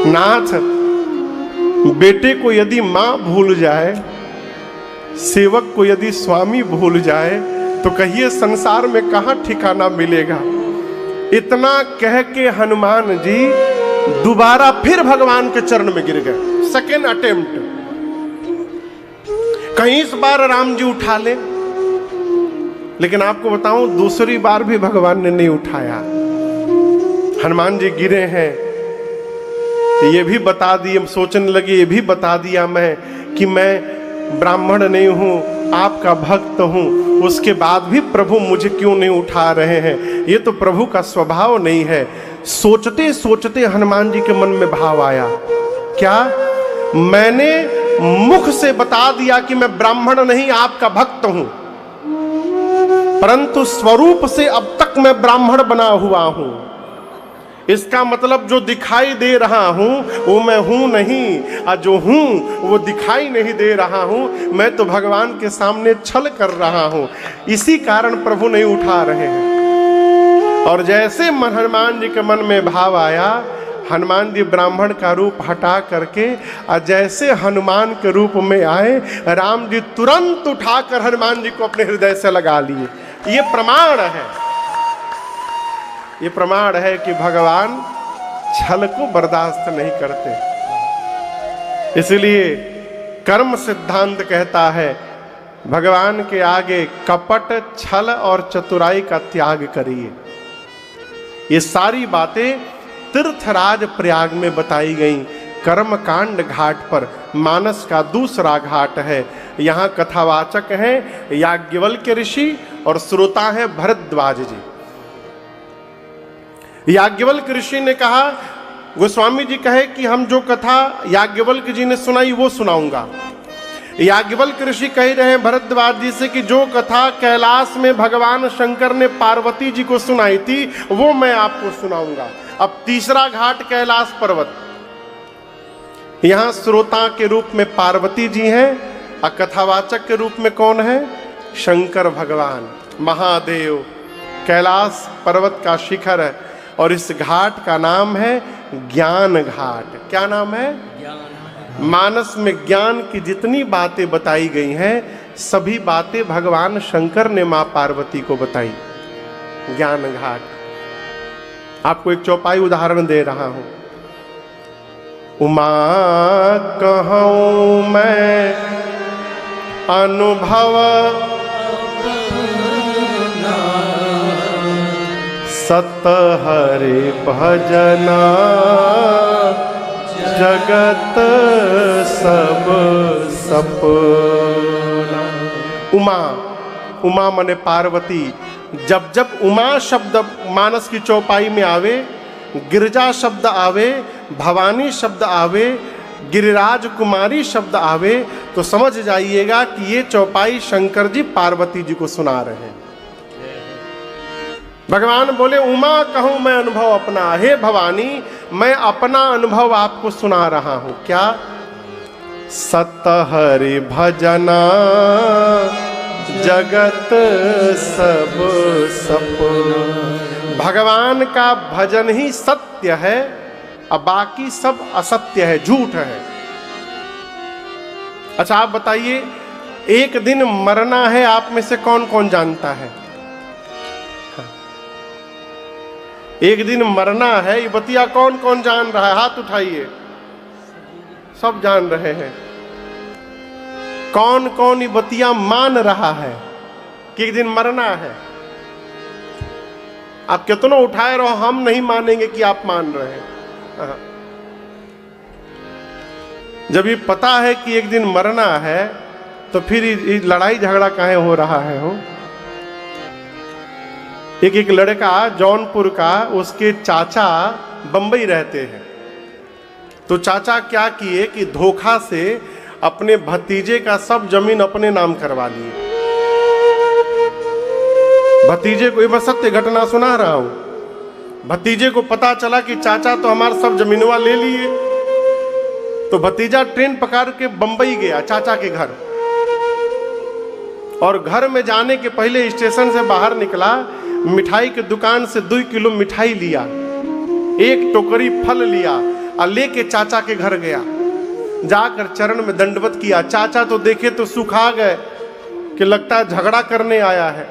नाथ, बेटे को यदि माँ भूल जाए, सेवक को यदि स्वामी भूल जाए, तो कहिए संसार में कहाँ ठिकाना मिलेगा। इतना कह के हनुमान जी दोबारा फिर भगवान के चरण में गिर गए। Second attempt. कहीं इस बार राम जी उठा ले, लेकिन आपको बताऊं दूसरी बार भी भगवान ने नहीं उठाया। हनुमान जी गिरे हैं, ये भी बता दिए, सोचने लगे ये भी बता दिया मैं कि मैं ब्राह्मण नहीं हूं, आपका भक्त हूं, उसके बाद भी प्रभु मुझे क्यों नहीं उठा रहे हैं, ये तो प्रभु का स्वभाव नहीं है। सोचते सोचते हनुमान जी के मन में भाव आया, क्या मैंने मुख से बता दिया कि मैं ब्राह्मण नहीं आपका भक्त हूं, परंतु स्वरूप से अब तक मैं ब्राह्मण बना हुआ हूं। इसका मतलब जो दिखाई दे रहा हूं वो मैं हूं नहीं, और जो हूं वो दिखाई नहीं दे रहा हूं। मैं तो भगवान के सामने छल कर रहा हूं, इसी कारण प्रभु नहीं उठा रहे हैं। और जैसे हनुमान जी के मन में भाव आया, हनुमान जी ब्राह्मण का रूप हटा करके और जैसे हनुमान के रूप में आए, राम जी तुरंत उठाकर हनुमान जी को अपने हृदय से लगा लिए। ये प्रमाण है, ये प्रमाण है कि भगवान छल को बर्दाश्त नहीं करते। इसलिए कर्म सिद्धांत कहता है, भगवान के आगे कपट, छल और चतुराई का त्याग करिए। ये सारी बातें तीर्थराज प्रयाग में बताई गई। कर्म कांड घाट पर मानस का दूसरा घाट है। यहाँ कथावाचक हैं याज्ञवल्क्य ऋषि और श्रोता है भरद्वाज जी। याज्ञवल्क्य ऋषि ने कहा, गोस्वामी जी कहे कि हम जो कथा याज्ञवल्क्य जी ने सुनाई वो सुनाऊंगा। याज्ञवल्क्य ऋषि कह रहे हैं भरद्वाज जी से कि जो कथा कैलाश में भगवान शंकर ने पार्वती जी को सुनाई थी वो मैं आपको सुनाऊंगा। अब तीसरा घाट कैलाश पर्वत, यहां श्रोता के रूप में पार्वती जी हैं और कथावाचक के रूप में कौन है? शंकर भगवान महादेव। कैलाश पर्वत का शिखर है और इस घाट का नाम है ज्ञान घाट। क्या नाम है? मानस में ज्ञान की जितनी बातें बताई गई हैं सभी बातें भगवान शंकर ने मां पार्वती को बताई। ज्ञान घाट। आपको एक चौपाई उदाहरण दे रहा हूं। उमा कहूं मैं अनुभव सत हरि भजना जगत सब सपना। उमा, उमा माने पार्वती। जब जब उमा शब्द मानस की चौपाई में आवे, गिरिजा शब्द आवे, भवानी शब्द आवे, गिरिराज कुमारी शब्द आवे, तो समझ जाइएगा कि ये चौपाई शंकर जी पार्वती जी को सुना रहे हैं। भगवान बोले उमा कहूं मैं अनुभव अपना, हे भवानी मैं अपना अनुभव आपको सुना रहा हूं। क्या? सत हरि भजना जगत सब सपना। भगवान का भजन ही सत्य है और बाकी सब असत्य है, झूठ है। अच्छा आप बताइए, एक दिन मरना है, आप में से कौन कौन जानता है? एक दिन मरना है, ये बतिया कौन कौन जान रहा है? हाथ उठाइए। सब जान रहे हैं। कौन कौन ये बतिया मान रहा है कि एक दिन मरना है? आप कितना उठाए रहो, हम नहीं मानेंगे कि आप मान रहे हैं। जब ये पता है कि एक दिन मरना है तो फिर ये लड़ाई झगड़ा काहे हो रहा है? हो एक लड़का जौनपुर का, उसके चाचा बंबई रहते हैं। तो चाचा क्या किए कि धोखा से अपने भतीजे का सब जमीन अपने नाम करवा लिए। भतीजे को, ये मैं सत्य घटना सुना रहा हूं। भतीजे को पता चला कि चाचा तो हमारा सब जमीनवा ले लिए, तो भतीजा ट्रेन पकड़ के बंबई गया चाचा के घर। और घर में जाने के पहले स्टेशन से बाहर निकला, मिठाई की दुकान से 2 किलो मिठाई लिया, 1 टोकरी फल लिया और लेके चाचा के घर गया, जाकर चरण में दंडवत किया। चाचा तो देखे तो सुखा गए कि लगता है झगड़ा करने आया है।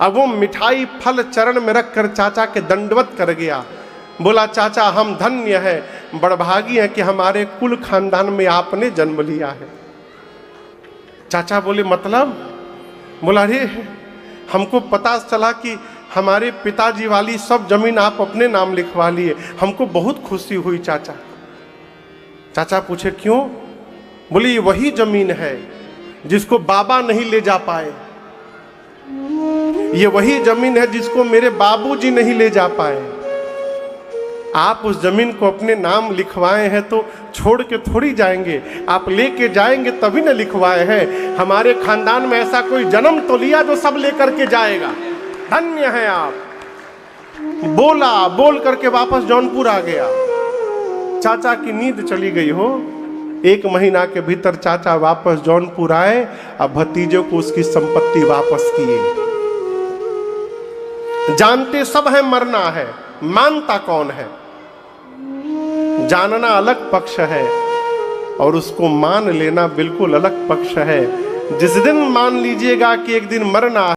अब वो मिठाई फल चरण में रखकर चाचा के दंडवत कर गया। बोला, चाचा हम धन्य है, बड़भागी है कि हमारे कुल खानदान में आपने जन्म लिया है। चाचा बोले, मतलब? बोला, अरे हमको पता चला कि हमारे पिताजी वाली सब जमीन आप अपने नाम लिखवा लिए, हमको बहुत खुशी हुई चाचा। चाचा पूछे, क्यों? बोले, ये वही जमीन है जिसको बाबा नहीं ले जा पाए, ये वही जमीन है जिसको मेरे बाबूजी नहीं ले जा पाए। आप उस जमीन को अपने नाम लिखवाए हैं तो छोड़ के थोड़ी जाएंगे, आप लेके जाएंगे तभी ना लिखवाए हैं। हमारे खानदान में ऐसा कोई जन्म तो लिया जो सब लेकर के जाएगा, धन्य है आप। बोला, बोल करके वापस जौनपुर आ गया। चाचा की नींद चली गई हो। 1 महीना के भीतर चाचा वापस जौनपुर आए, अब भतीजों को उसकी संपत्ति वापस किए। जानते सब है मरना है, मानता कौन है? जानना अलग पक्ष है और उसको मान लेना बिल्कुल अलग पक्ष है। जिस दिन मान लीजिएगा कि एक दिन मरना